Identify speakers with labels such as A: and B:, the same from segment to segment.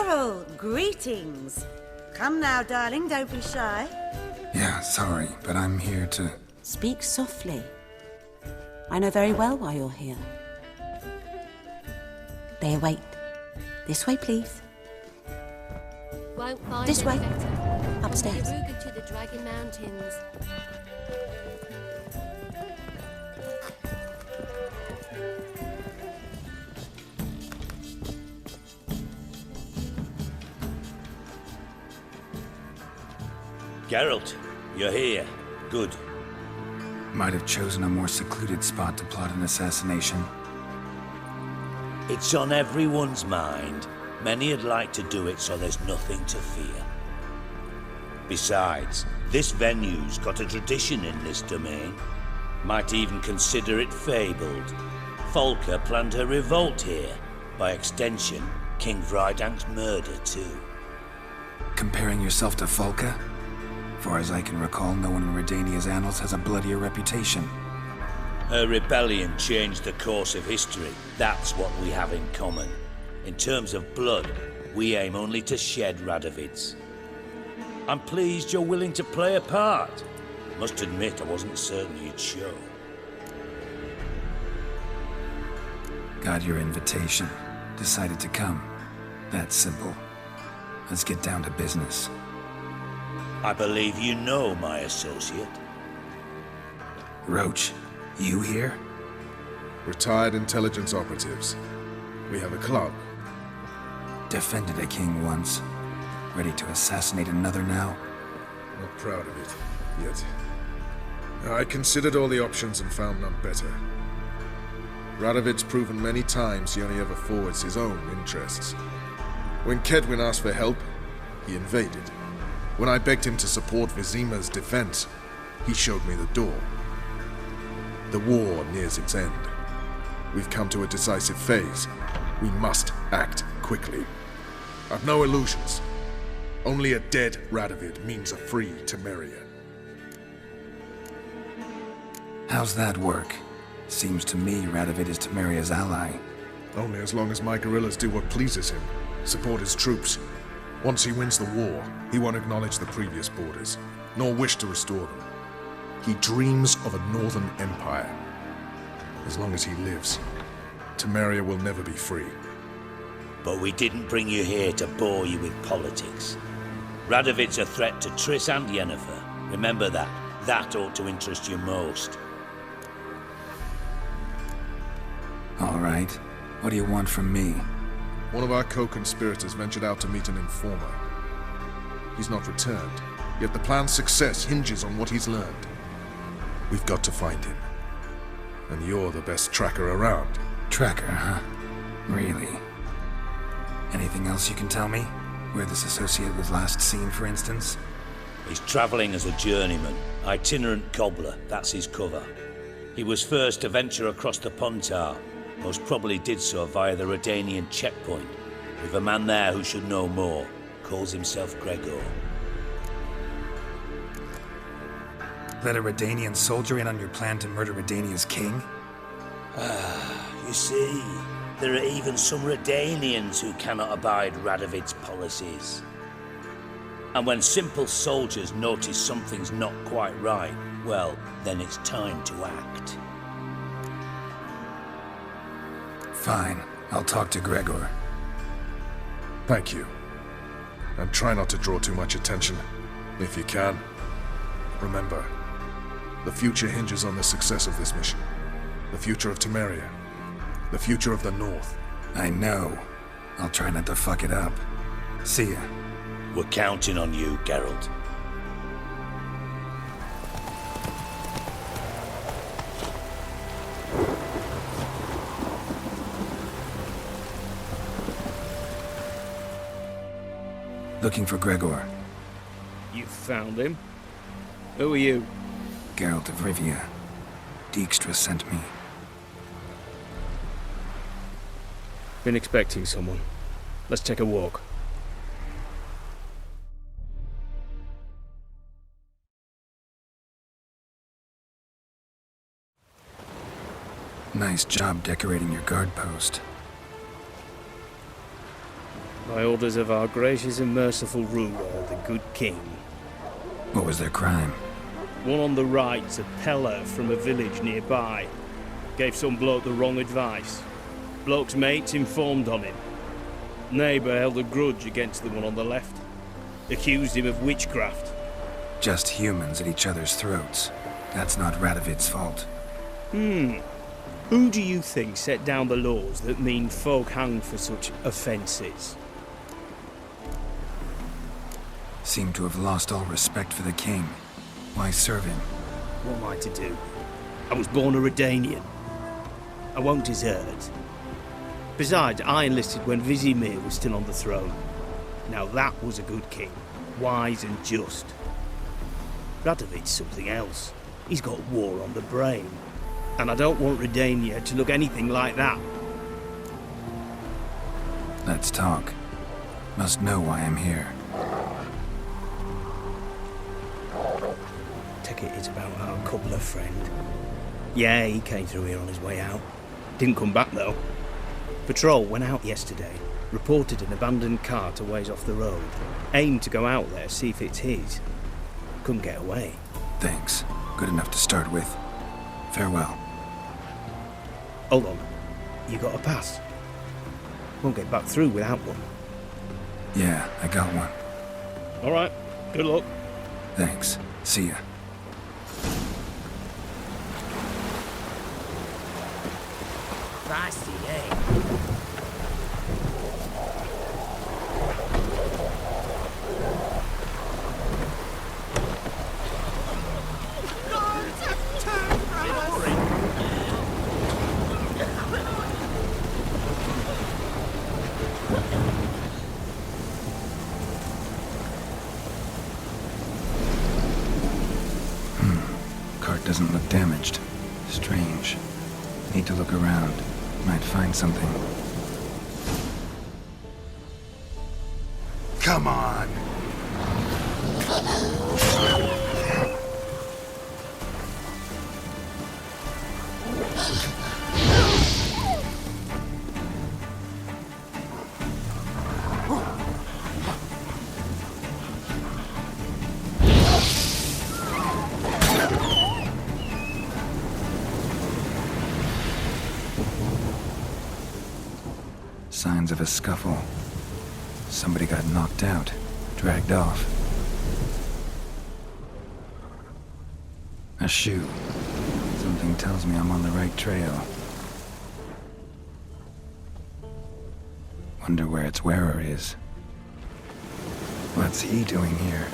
A: Geralt, greetings. Come now, darling, don't be shy.
B: Yeah, sorry, but I'm here to...
C: Speak softly. I know very well why you're here. They await. This way, please.
D: Won't find
C: This way.
D: any better.
C: Upstairs.
D: Through to the Dragon Mountains.
E: Geralt, you're here. Good.
B: Might have chosen a more secluded spot to plot an assassination.
E: It's on everyone's mind. Many would like to do it so there's nothing to fear. Besides, this venue's got a tradition in this domain. Might even consider it fabled. Folka planned her revolt here. By extension, King Vrydank's murder too.
B: Comparing yourself to Folka? Far as I can recall, no one in Redania's annals has a bloodier reputation.
E: Her rebellion changed the course of history. That's what we have in common. In terms of blood, we aim only to shed Radovid's. I'm pleased you're willing to play a part. Must admit, I wasn't certain you'd show.
B: Got your invitation. Decided to come. That's simple. Let's get down to business.
E: I believe you know my associate.
B: Roach, you here?
F: Retired intelligence operatives. We have a club.
B: Defended a king once. Ready to assassinate another now?
F: Not proud of it, yet. I considered all the options and found none better. Radovid's proven many times he only ever forwards his own interests. When Kedwin asked for help, he invaded. When I begged him to support Vizima's defense, he showed me the door. The war nears its end. We've come to a decisive phase. We must act quickly. I've no illusions. Only a dead Radovid means a free Temeria.
B: How's that work? Seems to me Radovid is Temeria's ally.
F: Only as long as my guerrillas do what pleases him, support his troops. Once he wins the war, he won't acknowledge the previous borders, nor wish to restore them. He dreams of a northern empire. As long as he lives, Temeria will never be free.
E: But we didn't bring you here to bore you with politics. Radovid's a threat to Triss and Yennefer. Remember that. That ought to interest you most.
B: All right. What do you want from me?
F: One of our co-conspirators ventured out to meet an informer. He's not returned, yet the plan's success hinges on what he's learned. We've got to find him. And you're the best tracker around.
B: Tracker, huh? Really? Anything else you can tell me? Where this associate was last seen, for instance?
E: He's traveling as a journeyman, itinerant cobbler, that's his cover. He was first to venture across the Pontar, most probably did so via the Redanian checkpoint. With a man there who should know more, calls himself Gregor.
B: Let a Redanian soldier in on your plan to murder Redania's king?
E: You see, there are even some Redanians who cannot abide Radovid's policies. And when simple soldiers notice something's not quite right, well, then it's time to act.
B: Fine. I'll talk to Gregor.
F: Thank you. And try not to draw too much attention, if you can. Remember, the future hinges on the success of this mission. The future of Temeria. The future of the North.
B: I know. I'll try not to fuck it up. See ya.
E: We're counting on you, Geralt.
B: Looking for Gregor.
G: You found him? Who are you?
B: Geralt of Rivia. Dijkstra sent me.
G: Been expecting someone. Let's take a walk.
B: Nice job decorating your guard post.
G: By orders of our gracious and merciful ruler, the good king.
B: What was their crime?
G: One on the right's a peller from a village nearby. Gave some bloke the wrong advice. Bloke's mates informed on him. Neighbour held a grudge against the one on the left. Accused him of witchcraft.
B: Just humans at each other's throats. That's not Radovid's fault.
G: Who do you think set down the laws that mean folk hanged for such offences?
B: Seem to have lost all respect for the king. Why serve him?
G: What am I to do? I was born a Redanian. I won't desert. Besides, I enlisted when Vizimir was still on the throne. Now that was a good king, wise and just. Radovid's something else. He's got war on the brain. And I don't want Redania to look anything like that.
B: Let's talk. Must know why I'm here.
G: Take it it's about our cobbler friend. Yeah, he came through here on his way out. Didn't come back though. Patrol went out yesterday. Reported an abandoned cart a ways off the road. Aimed to go out there, see if it's his. Couldn't get away.
B: Thanks. Good enough to start with. Farewell.
G: Hold on. You got a pass? Won't get back through without one.
B: Yeah, I got one.
G: Alright. Good luck.
B: Thanks. See ya.
A: Feisty, eh?
B: Cart doesn't look damaged. Strange. Need to look around. Might find something. Come on! Signs of a scuffle. Somebody got knocked out, dragged off. A shoe. Something tells me I'm on the right trail. Wonder where its wearer is. What's he doing here?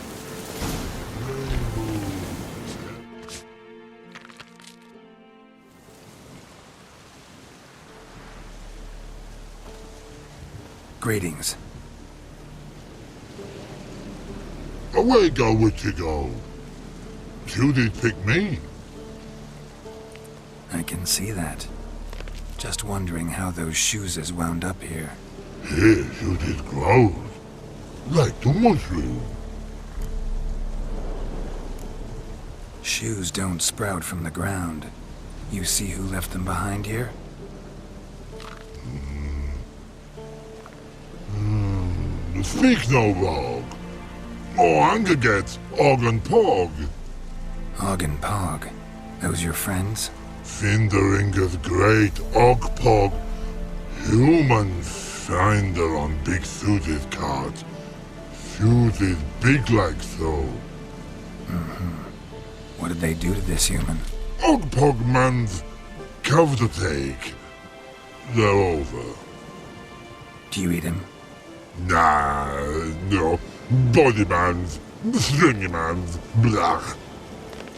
B: Greetings.
H: Away go with you go. Judy picked me.
B: I can see that. Just wondering how those shoes is wound up here.
H: Here, Judy's grows. Like the mushroom.
B: Shoes don't sprout from the ground. You see who left them behind here?
H: Speak no wrong. More anger gets Og and Pog.
B: Og and Pog. Those your friends?
H: Finderinger's great Og Pog. Humans find her on big Susie's cart. Susie's big like so.
B: What did they do to this human?
H: Og Pog man's cover to take. They're over.
B: Do you eat him?
H: Nah, no. Body man's, stringy man's, blah.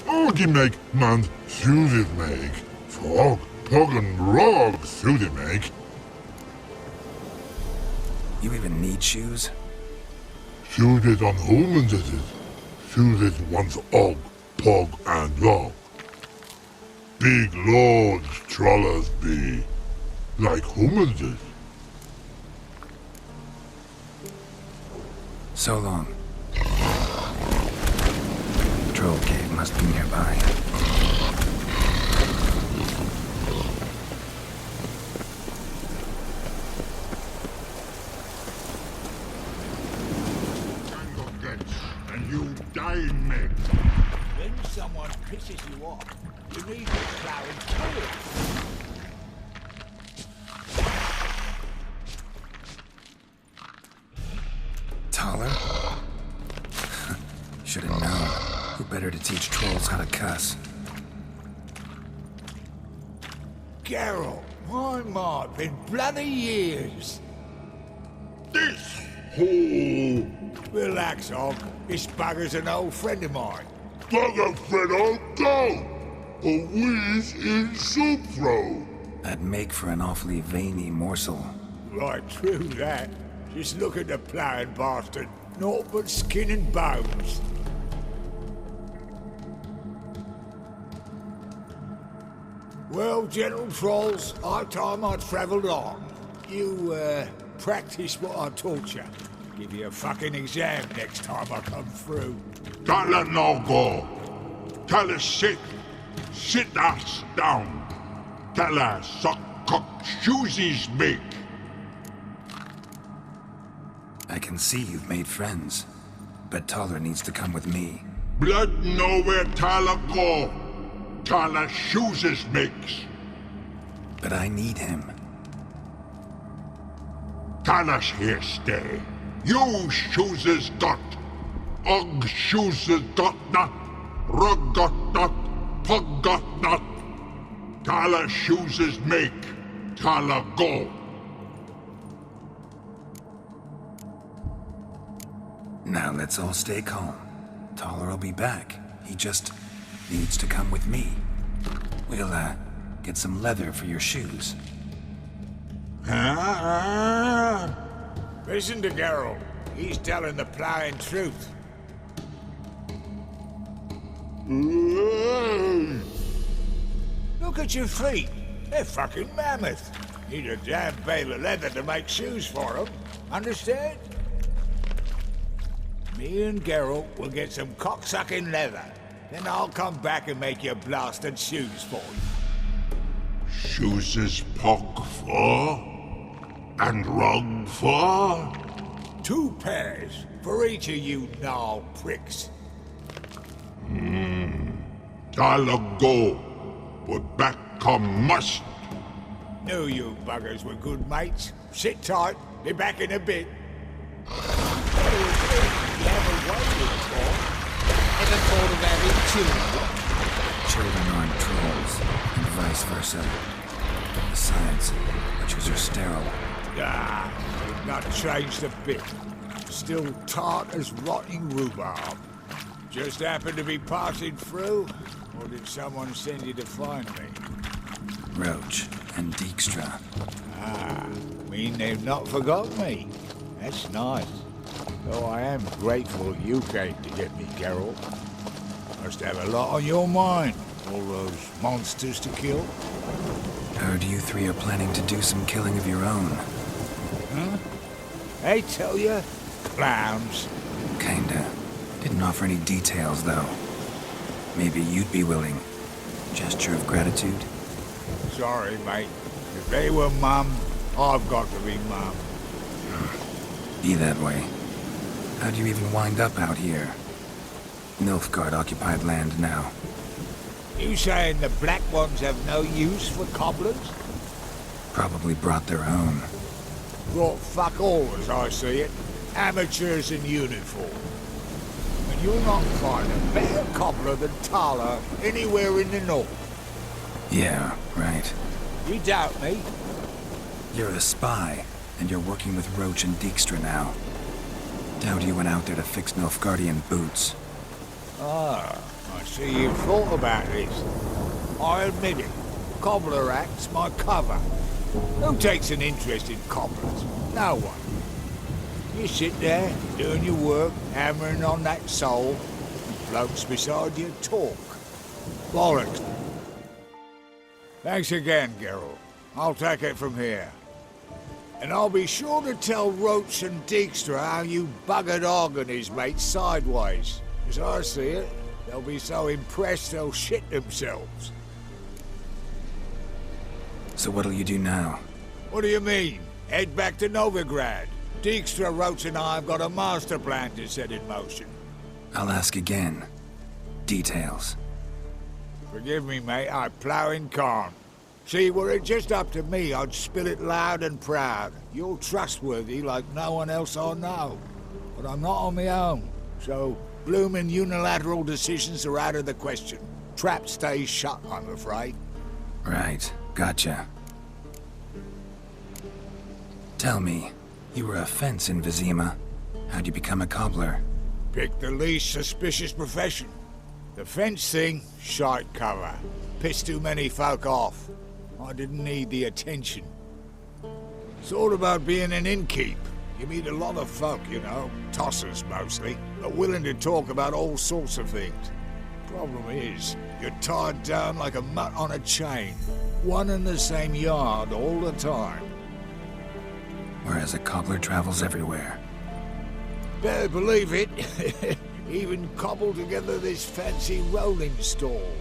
H: Oggy make man's Susie's make. Frog, Pog and Rog Susie make.
B: You even need shoes?
H: Susie's on humans is it. Susie's wants Og, Pog and Rog. Big lords trollers be. Like humans is.
B: So long. Troll cave must be nearby.
H: dying men.
I: When someone pisses you off, you need to plow and kill it.
B: Taller? Should have known. Who better to teach trolls how to cuss?
I: Geralt, my, been bloody years.
H: This hole.
I: Relax, Og. This bugger's an old friend of mine.
H: Bugger Fredo, go! A whiz in soup throw.
B: That'd make for an awfully veiny morsel.
I: Right, true that. Just look at the plowing bastard. Naught but skin and bones. Well, gentle trolls, high time I travelled on. You, practice what I taught you. Give you a fucking exam next time I come through.
H: Tala no go. Tala sit. Sit ass down. Tala suck cock shoesies make.
B: I can see you've made friends, but Taller needs to come with me.
H: Blood know where Tala go. Tala shoeses makes.
B: But I need him.
H: Tala's here stay. You shoeses got. Og shoeses got not. Rug got not. Pug got not. Tala shoeses make. Tala go.
B: Now let's all stay calm. Taller will be back. He just needs to come with me. We'll, get some leather for your shoes.
I: Listen to Geralt. He's telling the ploughing truth. Look at your feet. They're fucking mammoth. Need a damn bale of leather to make shoes for them. Understand? Me and Geralt will get some cocksucking leather. Then I'll come back and make you blasted shoes for you.
H: Shoeses pog for? And rug for?
I: 2 pairs for each of you gnarl pricks.
H: Tala go. But back come must.
I: Knew you buggers were good mates. Sit tight. Be back in a bit.
A: Ever thought of having children?
B: Children aren't trolls, and vice versa. Besides, witches are sterile.
I: Ah, not changed a bit. Still tart as rotting rhubarb. Just happened to be passing through? Or did someone send you to find me?
B: Roach and Dijkstra.
I: Mean they've not forgotten me. That's nice. Though I am grateful you came to get me, Geralt. Must have a lot on your mind. All those monsters to kill.
B: Heard you 3 are planning to do some killing of your own.
I: Huh? They tell you? Clowns.
B: Kinda. Didn't offer any details, though. Maybe you'd be willing. Gesture of gratitude?
I: Sorry, mate. If they were mum, I've got to be mum.
B: Be that way. How'd you even wind up out here? Nilfgaard-occupied land now.
I: You saying the black ones have no use for cobblers?
B: Probably brought their own.
I: Brought fuck all, as I see it. Amateurs in uniform. And you'll not find a better cobbler than Tala anywhere in the north.
B: Yeah, right.
I: You doubt me?
B: You're a spy, and you're working with Roach and Dijkstra now. Doubt you went out there to fix Nilfgaardian boots.
I: Ah, I see you've thought about this. I admit it. Cobbler act's my cover. Who takes an interest in cobblers? No one. You sit there, doing your work, hammering on that sole, and blokes beside you talk. Bollocks. Thanks again, Geralt. I'll take it from here. And I'll be sure to tell Roach and Dijkstra how you buggered Og and his mates sideways. As I see it, they'll be so impressed they'll shit themselves.
B: So what'll you do now?
I: What do you mean? Head back to Novigrad. Dijkstra, Roach and I have got a master plan to set in motion.
B: I'll ask again. Details.
I: Forgive me, mate, I plough in corn. See, were it just up to me, I'd spill it loud and proud. You're trustworthy like no one else I know. But I'm not on my own, so bloomin' unilateral decisions are out of the question. Trap stays shut, I'm afraid.
B: Right, gotcha. Tell me, you were a fence in Vizima. How'd you become a cobbler?
I: Pick the least suspicious profession. The fence thing, shite cover. Pissed too many folk off. I didn't need the attention. It's all about being an innkeep. You meet a lot of folk, you know, tossers mostly, but willing to talk about all sorts of things. Problem is, you're tied down like a mutt on a chain. One and the same yard all the time.
B: Whereas a cobbler travels everywhere.
I: Better believe it. Even cobbled together this fancy rolling stall.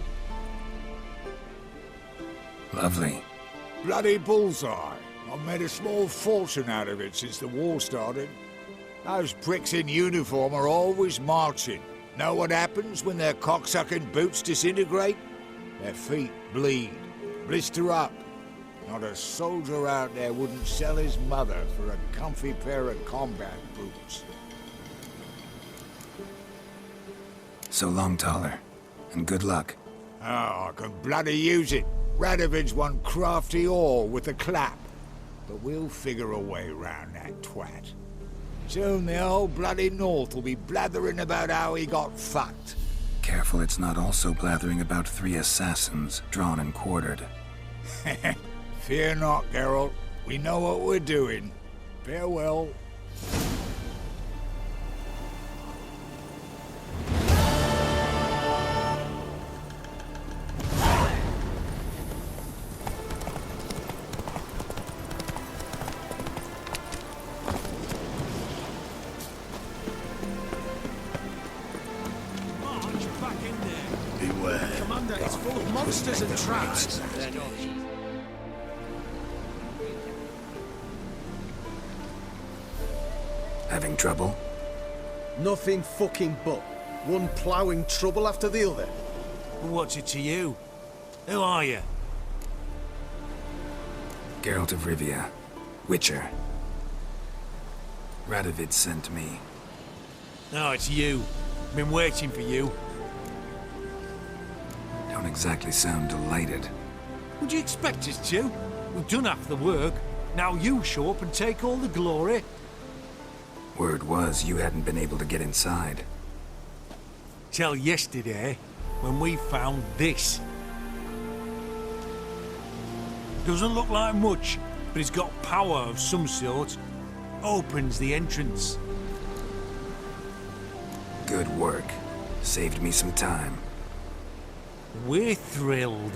B: Lovely.
I: Bloody bullseye. I've made a small fortune out of it since the war started. Those pricks in uniform are always marching. Know what happens when their cocksucking boots disintegrate? Their feet bleed, blister up. Not a soldier out there wouldn't sell his mother for a comfy pair of combat boots.
B: So long, Taller. And good luck.
I: Oh, I can bloody use it. Radovid's one crafty ore with a clap. But we'll figure a way round that twat. Soon the whole bloody North will be blathering about how he got fucked.
B: Careful it's not also blathering about 3 assassins, drawn and quartered.
I: Fear not, Geralt. We know what we're doing. Farewell.
E: Beware.
J: Commander, it's full of monsters and traps.
B: Having trouble?
J: Nothing fucking but. One ploughing trouble after the other.
K: What's it to you? Who are you?
B: Geralt of Rivia. Witcher. Radovid sent me.
K: Oh, it's you. Been waiting for you.
B: Don't exactly sound delighted.
K: Would you expect us to? We've done half the work. Now you show up and take all the glory.
B: Word was you hadn't been able to get inside.
K: Till yesterday, when we found this. Doesn't look like much, but it's got power of some sort. Opens the entrance.
B: Good work. Saved me some time.
K: We're thrilled.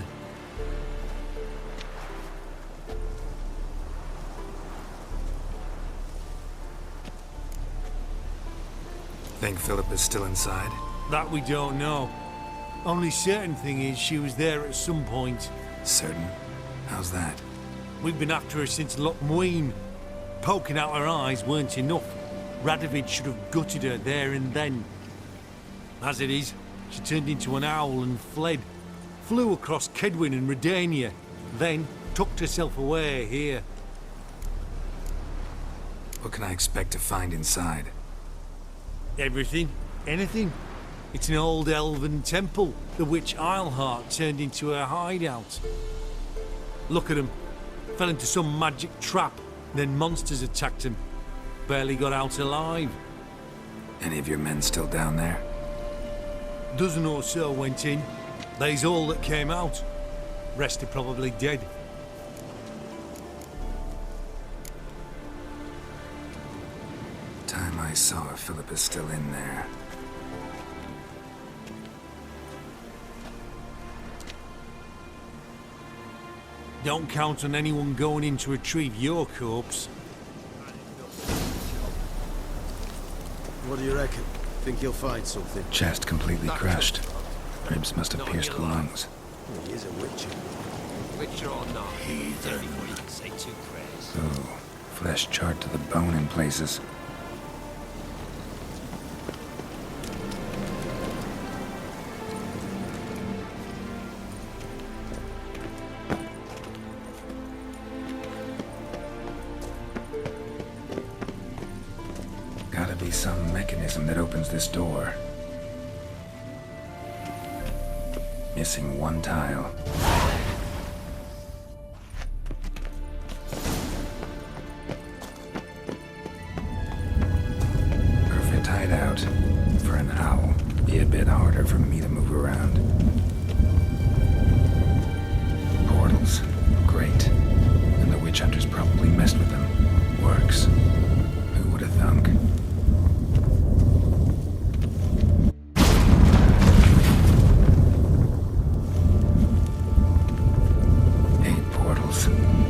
B: Think Philip is still inside?
K: That we don't know. Only certain thing is she was there at some point.
B: Certain? How's that?
K: We've been after her since Lochmuin. Poking out her eyes weren't enough. Radovid should have gutted her there and then. As it is, she turned into an owl and fled. Flew across Kedwin and Redania. Then tucked herself away here.
B: What can I expect to find inside?
K: Everything. Anything. It's an old elven temple, the witch Eilhart turned into her hideout. Look at him. Fell into some magic trap, then monsters attacked him. Barely got out alive.
B: Any of your men still down there?
K: Dozen or so went in. They's all that came out. Rest are probably dead.
B: Time I saw her, Philip is still in there.
K: Don't count on anyone going in to retrieve your corpse.
J: What do you reckon? Think you'll find something?
B: Chest completely crushed. Ribs must have pierced the lungs.
J: Oh, he is a witcher.
L: Witcher or not, anybody can say 2 prayers.
B: Ooh, flesh charred to the bone in places. Gotta be some mechanism that opens this door. Missing one tile. Perfect hideout for an owl. Be a bit harder for me to move around. Portals. Great. And the witch hunters probably messed with them. Works. Who would have thunk?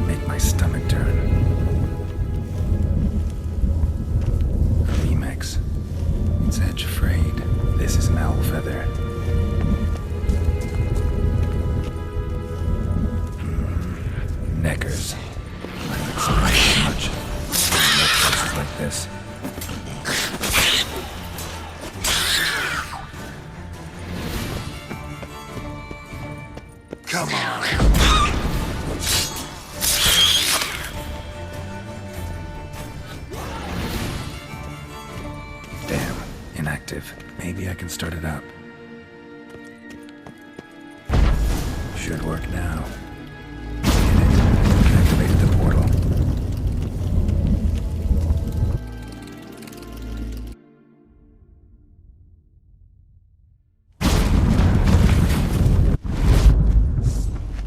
B: Make my stomach turn. Remix. It's edge frayed. This is an owl feather. Neckers. I expect so much. No places like this.
I: Come on.
B: Inactive. Maybe I can start it up. Should work now. Did it. Activated the portal.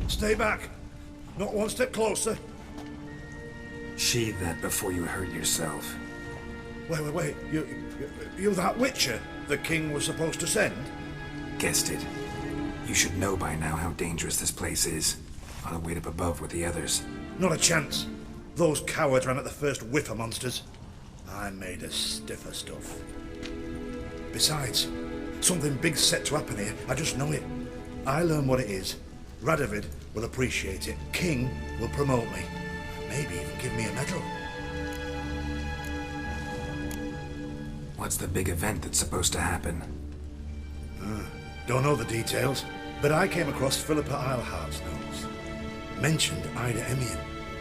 I: Stay back. Not one step closer.
B: Sheathe that before you hurt yourself.
I: Wait. You're that Witcher the king was supposed to send?
B: Guessed it. You should know by now how dangerous this place is. I'll wait up above with the others.
I: Not a chance. Those cowards ran at the first whiff of monsters. I'm made of stiffer stuff. Besides, something big's set to happen here. I just know it. I learn what it is. Radovid will appreciate it. King will promote me. Maybe even give me a medal.
B: What's the big event that's supposed to happen?
I: Don't know the details, but I came across Philippa Eilhart's notes. Mentioned Ida Emian,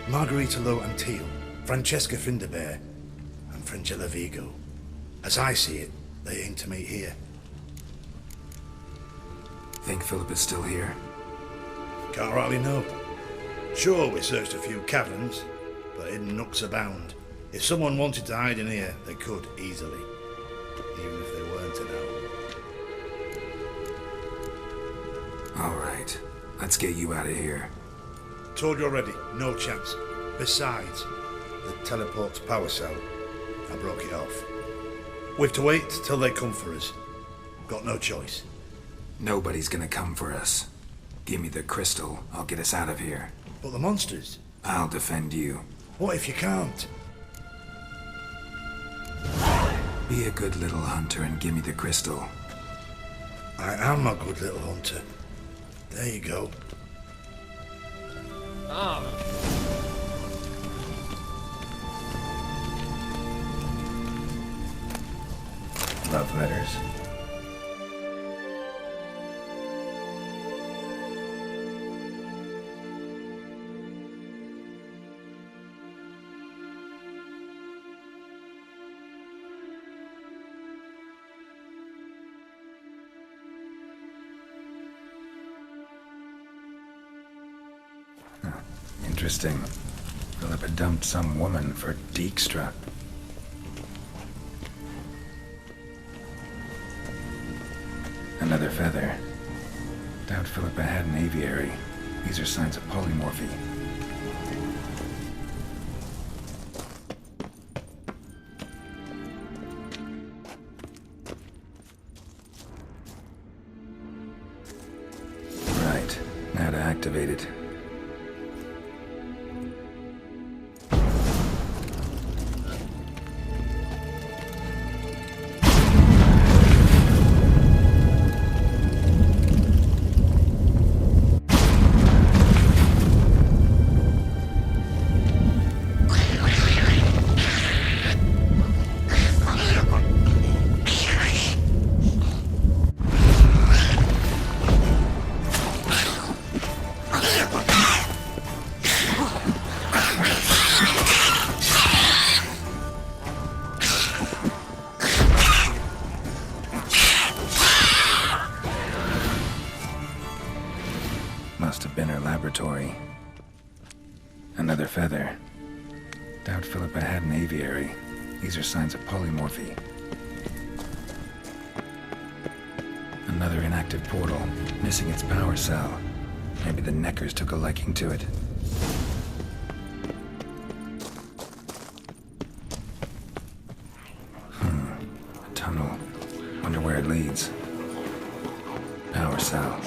I: Margarita Low Antil, Francesca Finderbear, and Frangella Vigo. As I see it, they aim to meet here.
B: Think Philippa's still here?
I: Can't rightly know. Sure, we searched a few caverns, but hidden nooks abound. If someone wanted to hide in here, they could easily. Even if they weren't an owl.
B: All right. Let's get you out of here.
I: Told you already, no chance. Besides, the teleport's power cell. I broke it off. We've to wait till they come for us. Got no choice.
B: Nobody's gonna come for us. Give me the crystal. I'll get us out of here.
I: But the monsters?
B: I'll defend you.
I: What if you can't?
B: Be a good little hunter and give me the crystal.
I: I am a good little hunter. There you go.
B: Love letters. Interesting. Philippa dumped some woman for Dijkstra. Another feather. Doubt Philippa had an aviary. These are signs of polymorphy. Right. Now to activate it. been her laboratory. Another feather. Doubt Philippa had an aviary. These are signs of polymorphy. Another inactive portal, missing its power cell. Maybe the Neckers took a liking to it. A tunnel. Wonder where it leads. Power cell.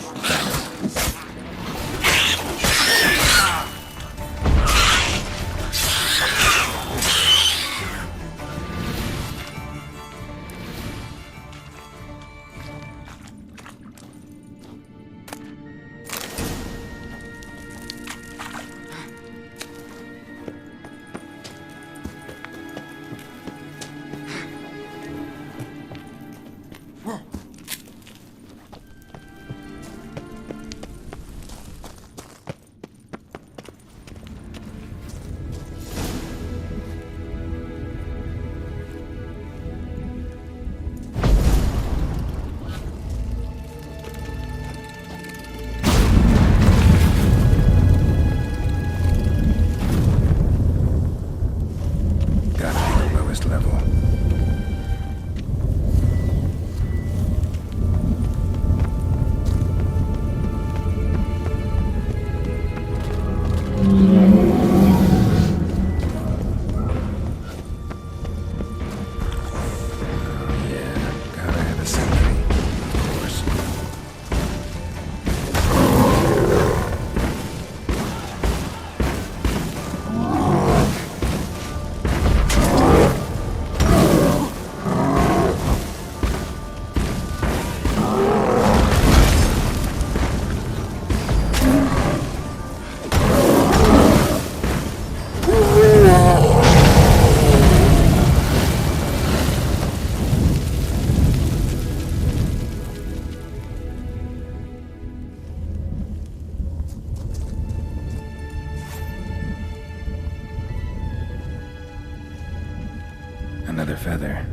B: Another feather.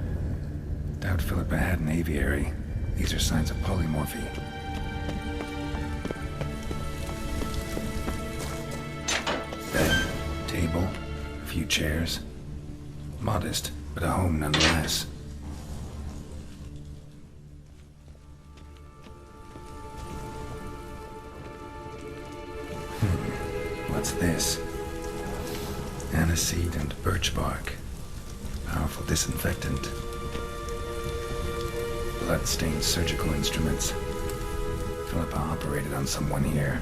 B: Doubt Philippa had an aviary. These are signs of polymorphy. Bed, table, a few chairs. Modest, but a home nonetheless. What's this? Aniseed and birch bark. Powerful disinfectant. Blood-stained surgical instruments. Philippa operated on someone here.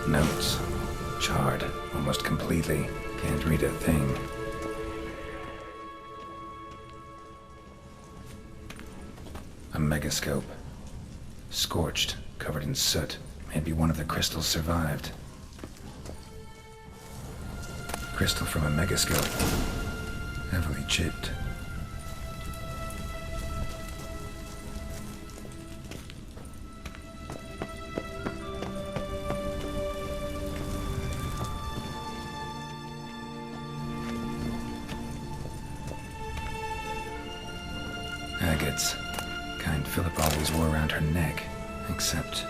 B: Notes. Charred, almost completely. Can't read a thing. A megascope. Scorched, covered in soot. Maybe one of the crystals survived. Crystal from a megascope. Heavily chipped. Agates. Kind Philip always wore around her neck. Except,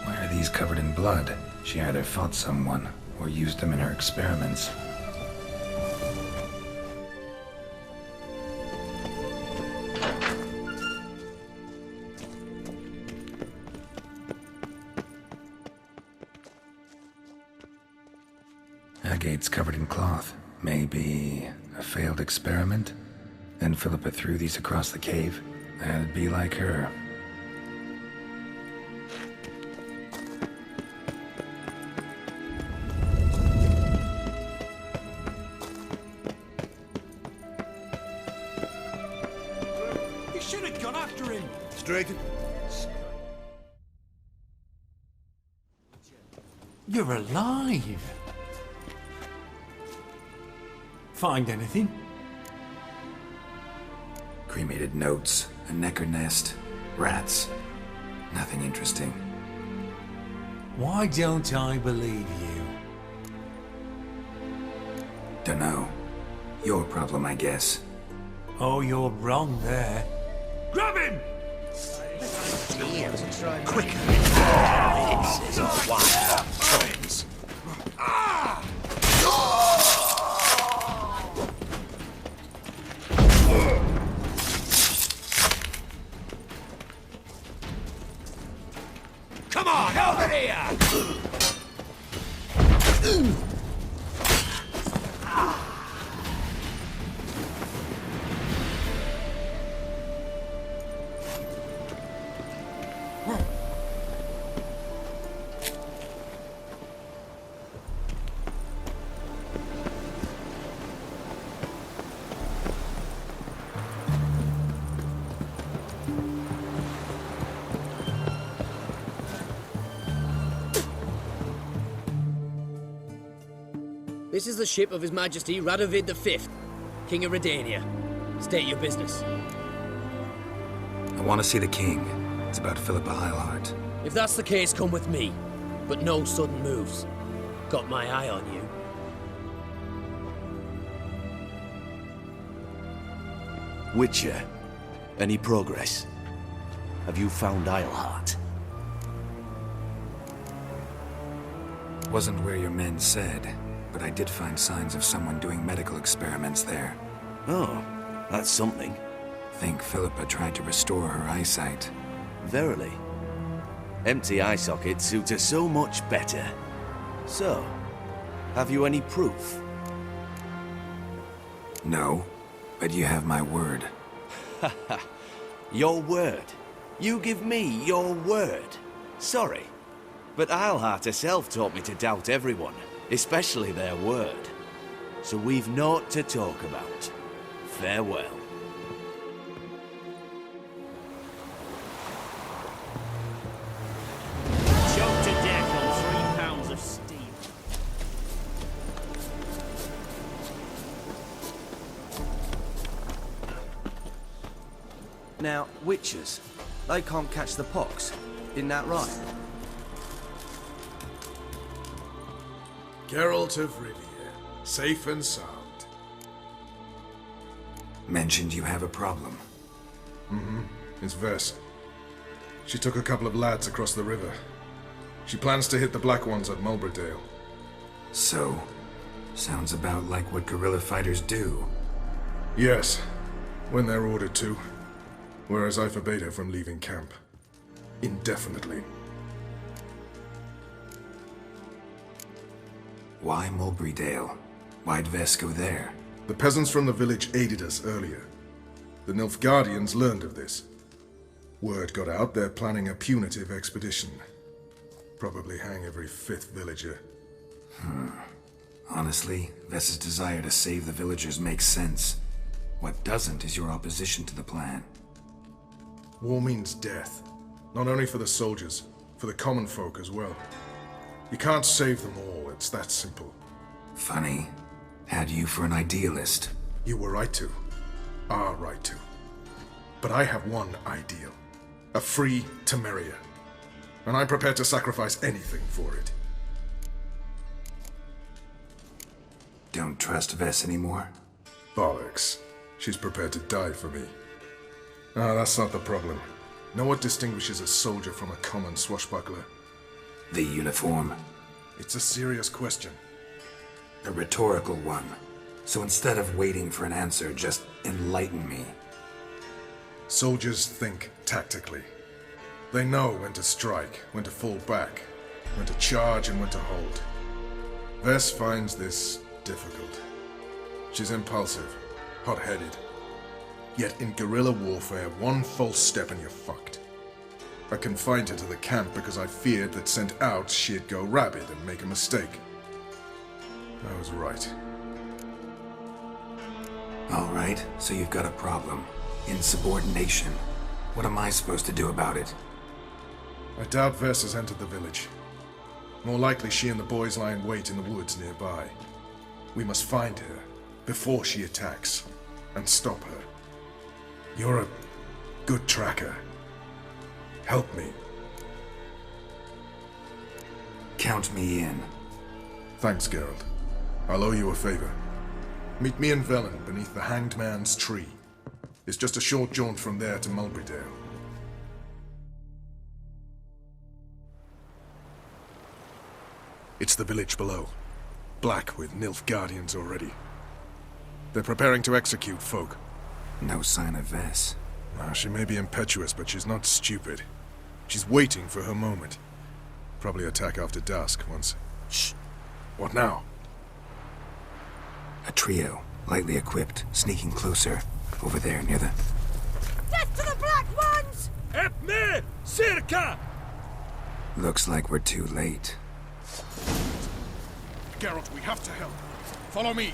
B: why are these covered in blood? She either fought someone, or used them in her experiments. Agates covered in cloth. Maybe a failed experiment? Then Philippa threw these across the cave. That'd be like her.
K: You should have gone after him.
F: Straight.
K: You're alive. Find anything?
B: Cremated notes, a necker nest, rats. Nothing interesting.
K: Why don't I believe you?
B: Dunno. Your problem, I guess.
K: Oh, you're wrong there. Grab him!
L: Quicker. It's a wild tongues. Come on, over here!
M: This is the ship of His Majesty Radovid V, King of Redania. State your business.
B: I want to see the king. It's about Philippa Eilhart.
M: If that's the case, come with me. But no sudden moves. Got my eye on you.
L: Witcher, any progress? Have you found Eilhart?
B: Wasn't where your men said, but I did find signs of someone doing medical experiments there.
L: Oh, that's something.
B: Think Philippa tried to restore her eyesight.
L: Verily. Empty eye sockets suit her so much better. So, have you any proof?
B: No, but you have my word.
L: Haha. Your word? You give me your word? Sorry, but Eilhart herself taught me to doubt everyone, especially their word. So we've naught to talk about. Farewell.
G: Choked to death on 3 pounds of steel.
N: Now, witches, they can't catch the pox. Isn't that right?
F: Geralt of Rivia, safe and sound.
B: Mentioned you have a problem.
F: It's Vess. She took a couple of lads across the river. She plans to hit the Black Ones at Mulbridale.
B: So, sounds about like what guerrilla fighters do.
F: Yes, when they're ordered to. Whereas I forbade her from leaving camp. Indefinitely.
B: Why Mulbridale? Why'd Vess go there?
F: The peasants from the village aided us earlier. The Nilfgaardians learned of this. Word got out they're planning a punitive expedition. Probably hang every 5th villager.
B: Honestly, Vess's desire to save the villagers makes sense. What doesn't is your opposition to the plan.
F: War means death. Not only for the soldiers, for the common folk as well. You can't save them all, it's that simple.
B: Funny. Had you for an idealist.
F: You were right to. Are right to. But I have one ideal. A free Temeria. And I'm prepared to sacrifice anything for it.
B: Don't trust Vess anymore?
F: Bollocks. She's prepared to die for me. Ah, that's not the problem. Know what distinguishes a soldier from a common swashbuckler?
B: The uniform.
F: It's a serious question.
B: A rhetorical one. So instead of waiting for an answer, just enlighten me.
F: Soldiers think tactically. They know when to strike, when to fall back, when to charge and when to hold. Vess finds this difficult. She's impulsive, hot-headed. Yet in guerrilla warfare, one false step and you're fucked. I confined her to the camp because I feared that sent out she'd go rabid and make a mistake. I was right.
B: All right, so you've got a problem. Insubordination. What am I supposed to do about it?
F: I doubt Vess has entered the village. More likely she and the boys lie in wait in the woods nearby. We must find her before she attacks and stop her. You're a good tracker. Help me.
B: Count me in.
F: Thanks, Geralt. I'll owe you a favor. Meet me in Velen beneath the Hanged Man's tree. It's just a short jaunt from there to Mulbridale. It's the village below. Black with Nilfgaardians already. They're preparing to execute folk.
B: No sign of Vess.
F: She may be impetuous, but she's not stupid. She's waiting for her moment. Probably attack after dusk once... Shh! What now?
B: A trio, lightly equipped, sneaking closer. Over there, near the...
A: Death to the Black Ones!
K: Help me! Circa!
B: Looks like we're too late.
F: Geralt, we have to help. Follow me.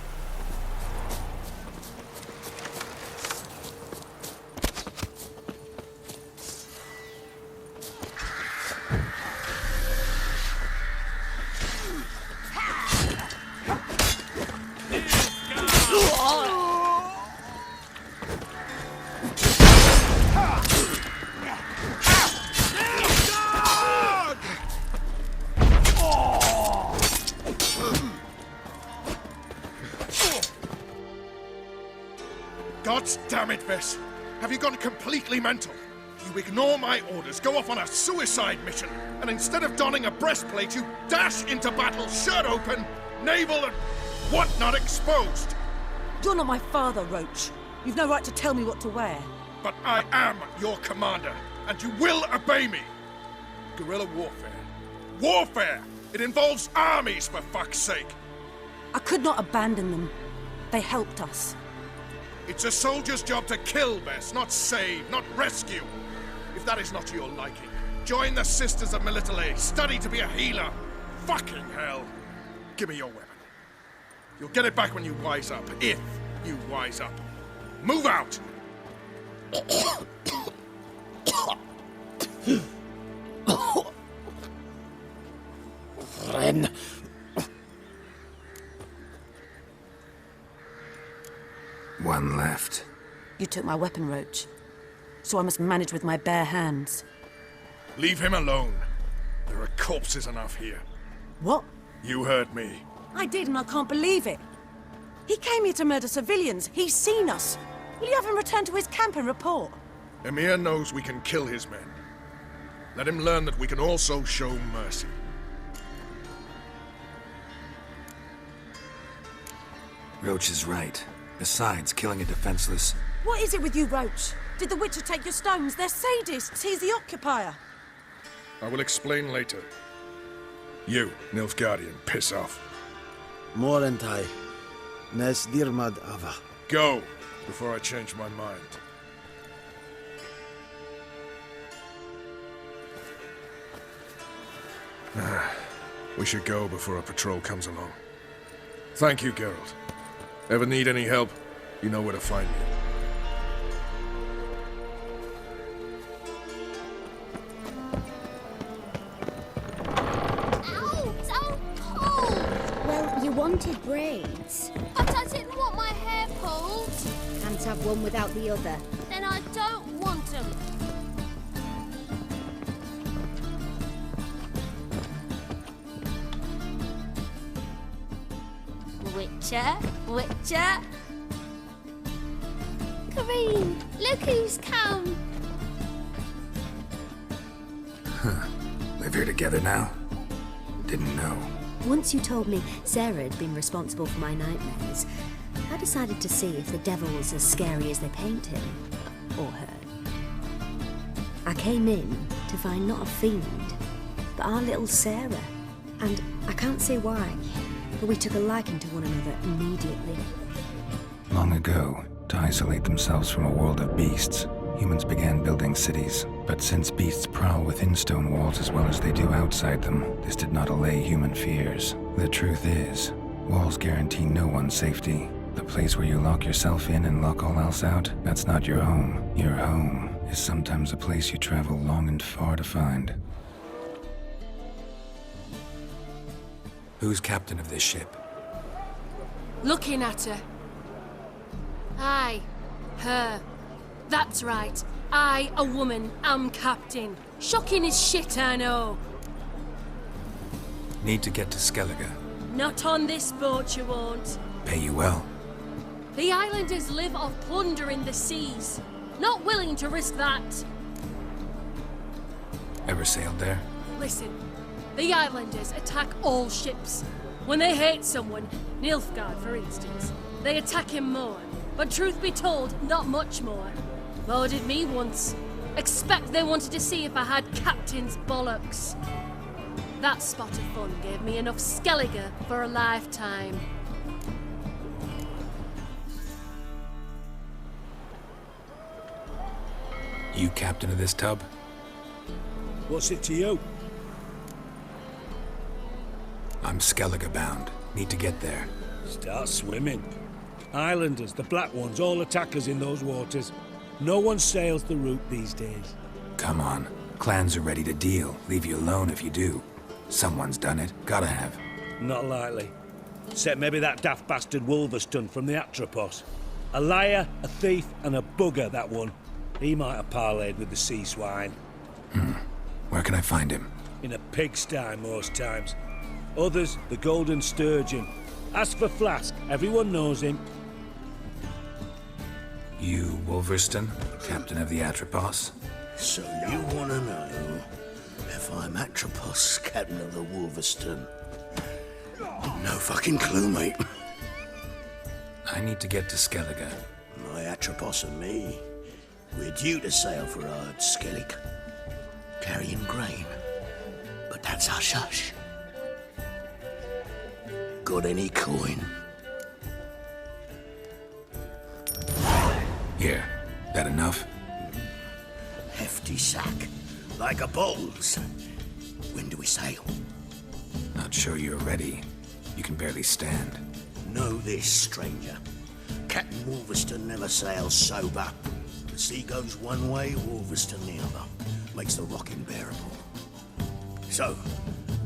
F: God damn it, Vess! Have you gone completely mental? You ignore my orders, go off on a suicide mission, and instead of donning a breastplate, you dash into battle, shirt open, navel and whatnot exposed!
C: You're not my father, Roach. You've no right to tell me what to wear.
F: But I am your commander, and you will obey me! Guerrilla warfare. Warfare! It involves armies, for fuck's sake!
C: I could not abandon them. They helped us.
F: It's a soldier's job to kill, Vess, not save, not rescue. If that is not to your liking, join the Sisters of Melitele, study to be a healer. Fucking hell. Give me your weapon. You'll get it back when you wise up, if you wise up. Move out!
M: Ren.
B: One left.
C: You took my weapon, Roach. So I must manage with my bare hands.
F: Leave him alone. There are corpses enough here.
C: What?
F: You heard me.
C: I did, and I can't believe it. He came here to murder civilians. He's seen us. Will you have him return to his camp and report?
F: Emir knows we can kill his men. Let him learn that we can also show mercy.
B: Roach is right. Besides, killing a defenseless...
C: What is it with you, Roach? Did the Witcher take your stones? They're sadists. He's the occupier.
F: I will explain later. You, Nilfgaardian, piss off.
J: Morentai. Nes dirmad ava.
F: Go, before I change my mind. We should go before a patrol comes along. Thank you, Geralt. Ever need any help, you know where to find me.
O: Ow! So cold! Well, you wanted braids.
D: But I didn't want my hair pulled.
O: Can't have one without the other.
D: Then I don't want them. Witcher. Kareem, look who's come.
B: Live here together now? Didn't know.
O: Once you told me Sarah had been responsible for my nightmares, I decided to see if the devil was as scary as they paint him. Or her. I came in to find not a fiend, but our little Sarah. And I can't say why, but we took a liking to one another immediately.
B: Long ago, to isolate themselves from a world of beasts, humans began building cities. But since beasts prowl within stone walls as well as they do outside them, this did not allay human fears. The truth is, walls guarantee no one's safety. The place where you lock yourself in and lock all else out, that's not your home. Your home is sometimes a place you travel long and far to find. Who's captain of this ship?
D: Looking at her. Aye, her. That's right. I, a woman, am captain. Shocking as shit, I know.
B: Need to get to Skellige.
D: Not on this boat, you won't.
B: Pay you well.
D: The islanders live off plunder in the seas. Not willing to risk that.
B: Ever sailed there?
D: Listen, The islanders attack all ships. When they hate someone, Nilfgaard for instance, they attack him more. But truth be told, not much more. Murdered me once. Expect they wanted to see if I had captain's bollocks. That spot of fun gave me enough Skellige for a lifetime.
B: You captain of this tub?
E: What's it to you?
B: I'm Skellige bound. Need to get there.
E: Start swimming. Islanders, the black ones, all attackers in those waters. No one sails the route these days.
B: Come on. Clans are ready to deal. Leave you alone if you do. Someone's done it. Gotta have.
E: Not likely. Except maybe that daft bastard Wolverston from the Atropos. A liar, a thief, and a bugger, that one. He might have parlayed with the sea swine.
B: Where can I find him?
E: In a pigsty most times. Others, the Golden Sturgeon. Ask for Flask. Everyone knows him.
B: You, Wolverston, captain of the Atropos?
P: So you want to know if I'm Atropos, captain of the Wolverston? No fucking clue, mate.
B: I need to get to Skellige.
P: My Atropos and me, we're due to sail for our Skellig, carrying grain. But that's hush-hush. Got any coin?
B: Here. That enough?
P: Hefty sack, like a bull's. When do we sail?
B: Not sure you're ready. You can barely stand.
P: Know this, stranger. Captain Wolverston never sails sober. The sea goes one way, Wolverston the other. Makes the rocking bearable. So,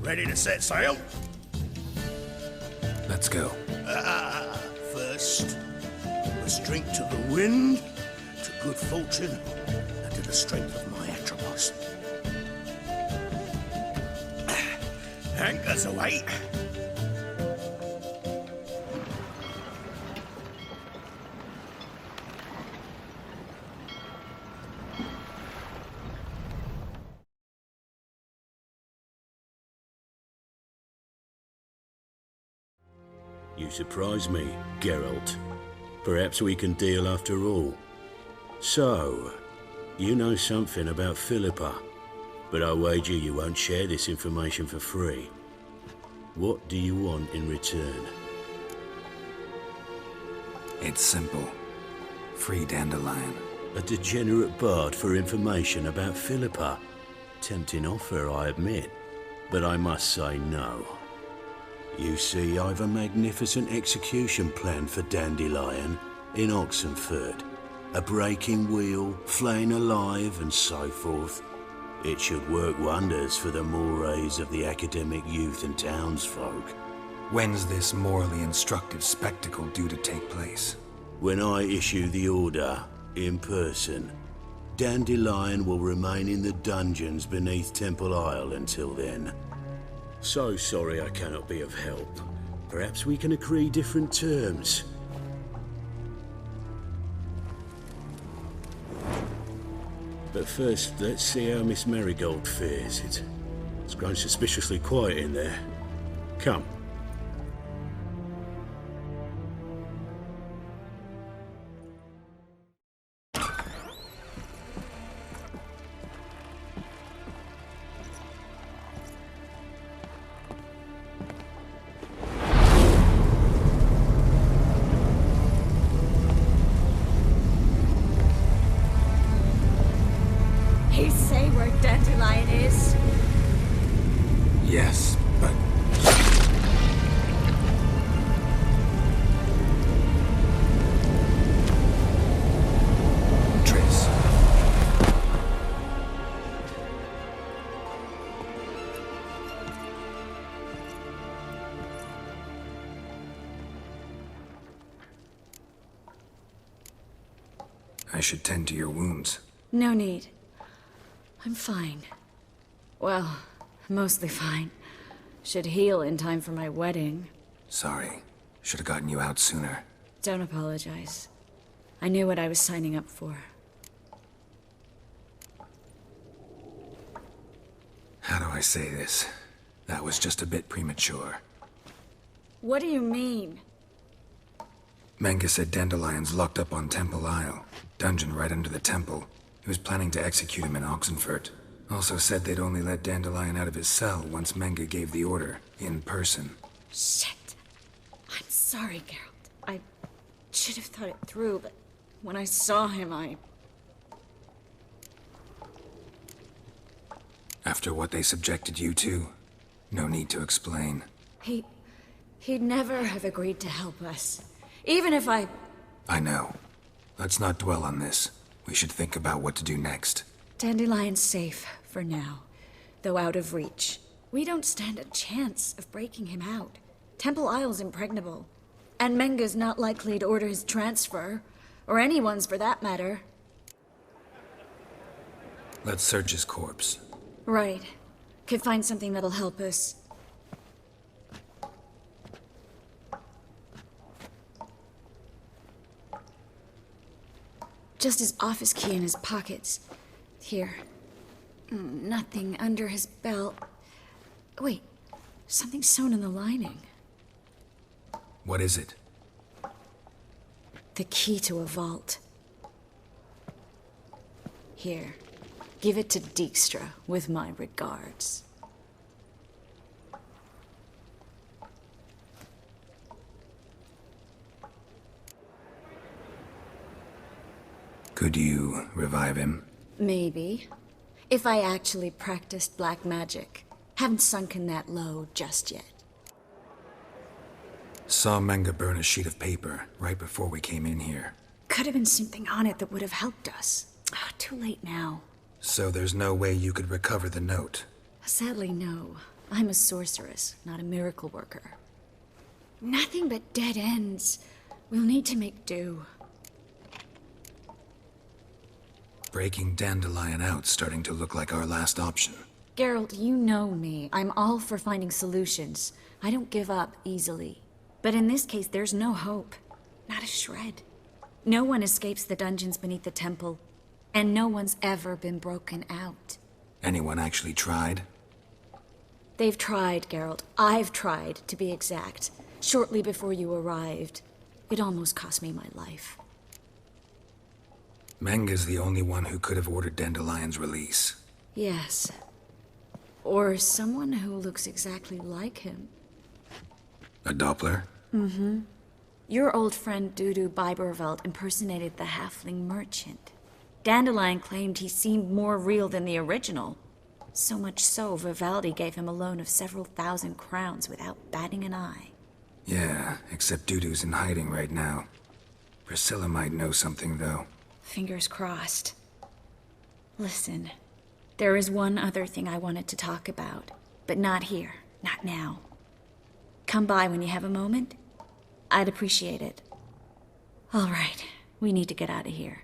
P: ready to set sail?
B: Let's go.
P: First, let's drink to the wind, to good fortune, and to the strength of my Atropos. Anchors away.
Q: You surprise me, Geralt. Perhaps we can deal after all. So, you know something about Philippa, but I wager you won't share this information for free. What do you want in return?
B: It's simple. Free Dandelion.
Q: A degenerate bard for information about Philippa. Tempting offer, I admit, but I must say no. You see, I've a magnificent execution plan for Dandelion in Oxenford. A breaking wheel, flaying alive, and so forth. It should work wonders for the mores of the academic youth and townsfolk.
B: When's this morally instructive spectacle due to take place?
Q: When I issue the order, in person. Dandelion will remain in the dungeons beneath Temple Isle until then. So sorry I cannot be of help. Perhaps we can agree different terms. But first, let's see how Miss Marigold fares. It's grown suspiciously quiet in there. Come.
R: He say where Dandelion is?
B: Yes, but... Trace. I should tend to your wounds.
R: No need. I'm fine. Well, mostly fine. Should heal in time for my wedding.
B: Sorry. Should have gotten you out sooner.
R: Don't apologize. I knew what I was signing up for.
B: How do I say this? That was just a bit premature.
R: What do you mean?
B: Menge said Dandelion's locked up on Temple Isle. Dungeon right under the temple. He was planning to execute him in Oxenfurt. Also said they'd only let Dandelion out of his cell once Menge gave the order, in person.
R: Shit. I'm sorry, Geralt. I should have thought it through, but when I saw him,
B: After what they subjected you to, no need to explain.
R: He'd never have agreed to help us. Even if I
B: know. Let's not dwell on this. We should think about what to do next.
R: Dandelion's safe for now, though out of reach. We don't stand a chance of breaking him out. Temple Isle's impregnable, and Menge's not likely to order his transfer, or anyone's for that matter.
B: Let's search his corpse.
R: Right. Could find something that'll help us. Just his office key in his pockets. Here. Nothing under his belt. Wait, something sewn in the lining.
B: What is it?
R: The key to a vault. Here. Give it to Dijkstra with my regards.
B: Could you revive him?
R: Maybe. If I actually practiced black magic. Haven't sunken that low just yet.
B: Saw Menge burn a sheet of paper right before we came in here.
R: Could have been something on it that would have helped us. Too late now.
B: So there's no way you could recover the note?
R: Sadly, no. I'm a sorceress, not a miracle worker. Nothing but dead ends. We'll need to make do.
B: Breaking Dandelion out's starting to look like our last option.
R: Geralt, you know me. I'm all for finding solutions. I don't give up easily. But in this case, there's no hope. Not a shred. No one escapes the dungeons beneath the temple. And no one's ever been broken out.
B: Anyone actually tried?
R: They've tried, Geralt. I've tried, to be exact. Shortly before you arrived. It almost cost me my life.
B: Menge's the only one who could have ordered Dandelion's release.
R: Yes. Or someone who looks exactly like him.
B: A Doppler?
R: Mm-hmm. Your old friend Dudu Biberveld impersonated the halfling merchant. Dandelion claimed he seemed more real than the original. So much so, Vivaldi gave him a loan of several thousand crowns without batting an eye.
B: Yeah, except Dudu's in hiding right now. Priscilla might know something, though.
R: Fingers crossed. Listen, there is one other thing I wanted to talk about, but not here, not now. Come by when you have a moment. I'd appreciate it. All right, we need to get out of here.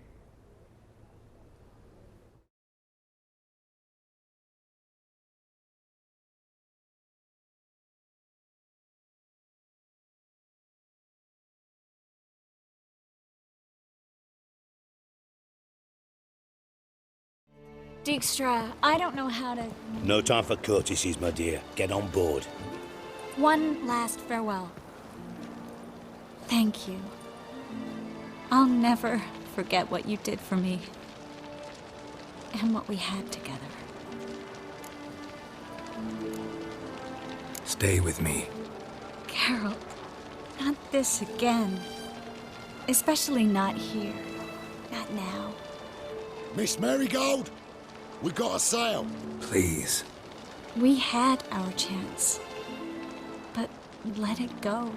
R: Dijkstra, I don't know how to...
E: No time for courtesies, my dear. Get on board.
R: One last farewell. Thank you. I'll never forget what you did for me. And what we had together.
B: Stay with me.
R: Geralt, not this again. Especially not here. Not now.
P: Miss Marigold, we got a sail.
B: Please.
R: We had our chance. But let it go.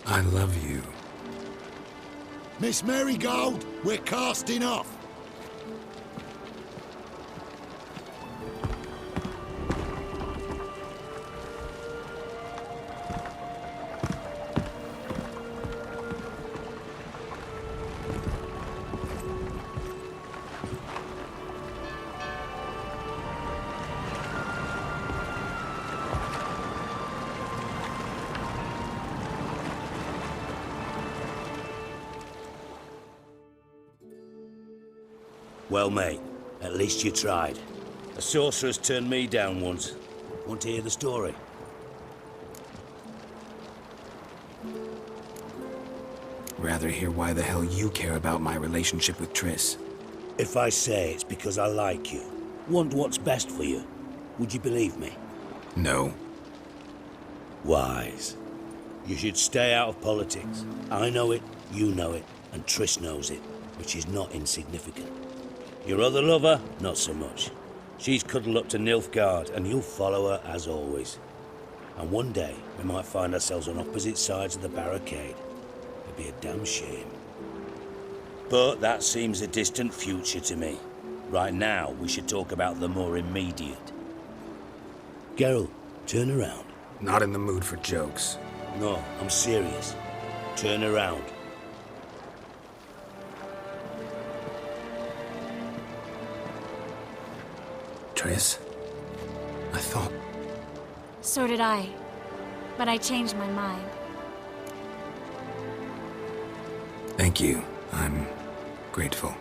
B: I love you.
P: Miss Marigold, we're casting off.
E: Well, mate, at least you tried. A sorceress turned me down once. Want to hear the story?
B: Rather hear why the hell you care about my relationship with Triss.
E: If I say it's because I like you, want what's best for you, would you believe me?
B: No.
E: Wise. You should stay out of politics. I know it, you know it, and Triss knows it, which is not insignificant. Your other lover, not so much. She's cuddled up to Nilfgaard, and you'll follow her as always. And one day, we might find ourselves on opposite sides of the barricade. It'd be a damn shame. But that seems a distant future to me. Right now, we should talk about the more immediate. Geralt, turn around.
B: Not in the mood for jokes.
E: No, I'm serious. Turn around.
B: Triss? I thought...
R: So did I. But I changed my mind.
B: Thank you. I'm grateful.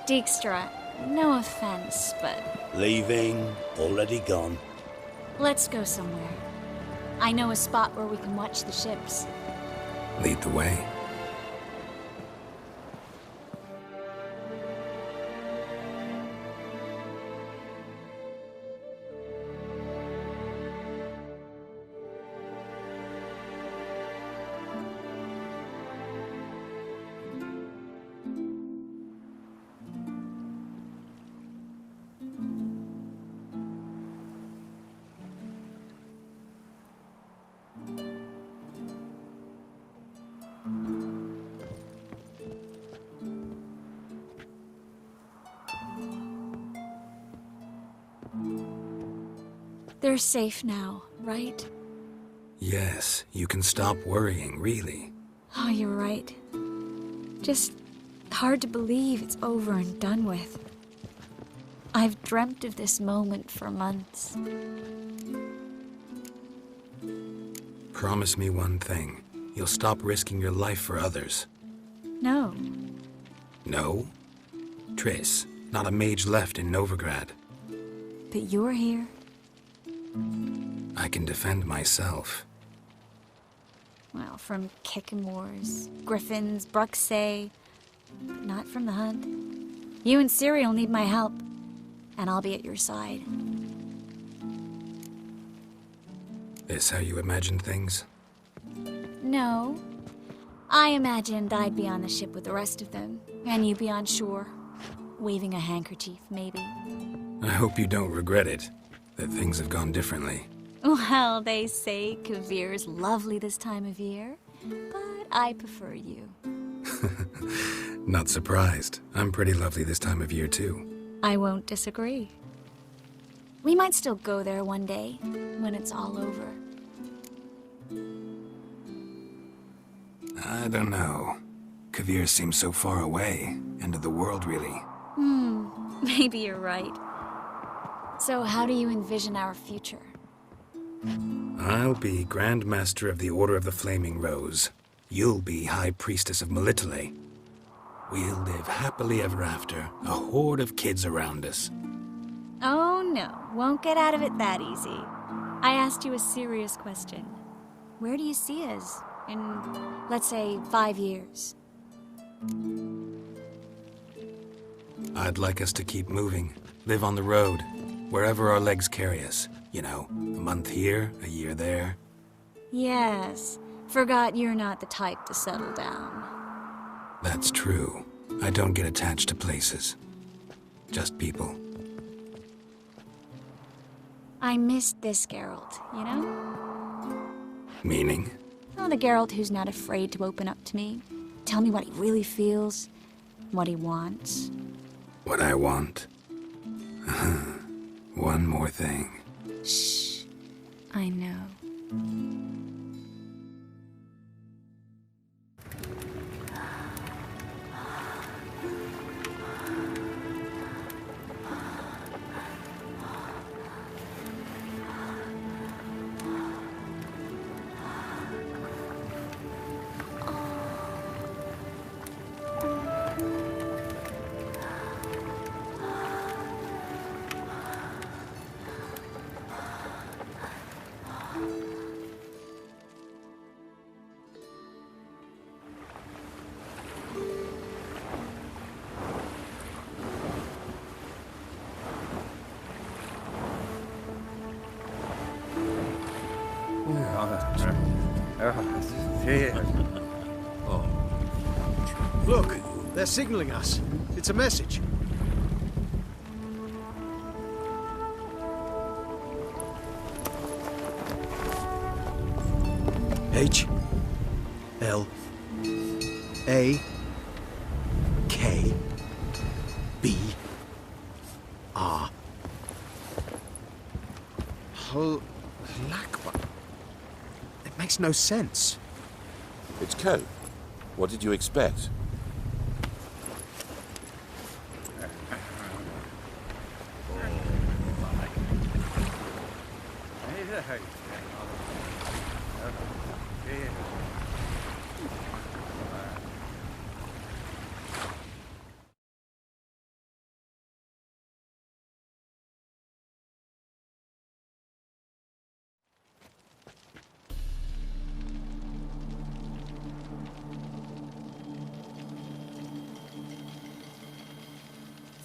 R: Dijkstra, no offense, but...
E: Leaving, already gone.
R: Let's go somewhere. I know a spot where we can watch the ships.
B: Lead the way.
R: They're safe now, right?
B: Yes, you can stop worrying, really.
R: Oh, you're right. Just hard to believe it's over and done with. I've dreamt of this moment for months.
B: Promise me one thing. You'll stop risking your life for others.
R: No.
B: No? Triss, not a mage left in Novigrad.
R: But you're here.
B: I can defend myself.
R: Well, from kicking wars, griffins, Bruxay, but not from the hunt. You and Ciri will need my help, and I'll be at your side.
B: This how you imagined things?
R: No. I imagined I'd be on the ship with the rest of them, and you be on shore, waving a handkerchief, maybe.
B: I hope you don't regret it, that things have gone differently.
R: Well, they say Kavir's lovely this time of year, but I prefer you.
B: Not surprised. I'm pretty lovely this time of year, too.
R: I won't disagree. We might still go there one day, when it's all over.
B: I don't know. Kavir seems so far away. End of the world, really.
R: Maybe you're right. So how do you envision our future?
B: I'll be Grand Master of the Order of the Flaming Rose. You'll be High Priestess of Melitele. We'll live happily ever after, a horde of kids around us.
R: Oh no, won't get out of it that easy. I asked you a serious question. Where do you see us in, let's say, 5 years?
B: I'd like us to keep moving, live on the road, wherever our legs carry us. You know, a month here, a year there.
R: Yes, forgot you're not the type to settle down.
B: That's true. I don't get attached to places. Just people.
R: I missed this Geralt, you know?
B: Meaning?
R: Oh, the Geralt who's not afraid to open up to me. Tell me what he really feels, what he wants.
B: What I want? One more thing.
R: Shh. I know.
J: Look, they're signaling us. It's a message. H L A K B R. Lakba. It makes no sense.
S: It's code. What did you expect?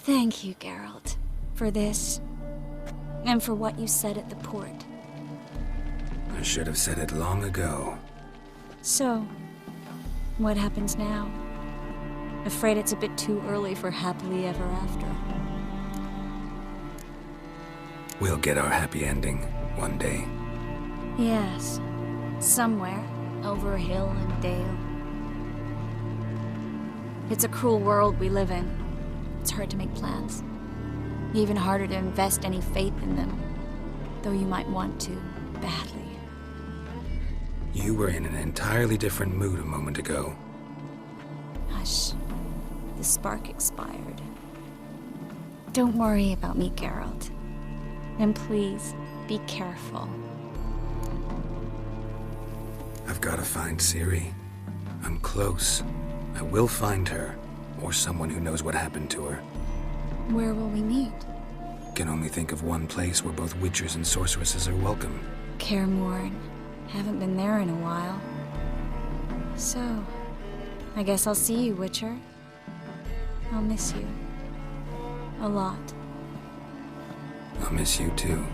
R: Thank you, Geralt, for this, and for what you said at the port.
B: I should have said it long ago.
R: So, what happens now? Afraid it's a bit too early for happily ever after.
B: We'll get our happy ending one day.
R: Yes, somewhere, over hill and dale. It's a cruel world we live in. It's hard to make plans. Even harder to invest any faith in them, though you might want to, badly.
B: You were in an entirely different mood a moment ago.
R: Hush. The spark expired. Don't worry about me, Geralt. And please, be careful.
B: I've got to find Ciri. I'm close. I will find her, or someone who knows what happened to her.
R: Where will we meet?
B: Can only think of one place where both witchers and sorceresses are welcome.
R: Kaer Morhen. Haven't been there in a while. So, I guess I'll see you, Witcher. I'll miss you. A lot.
B: I'll miss you too.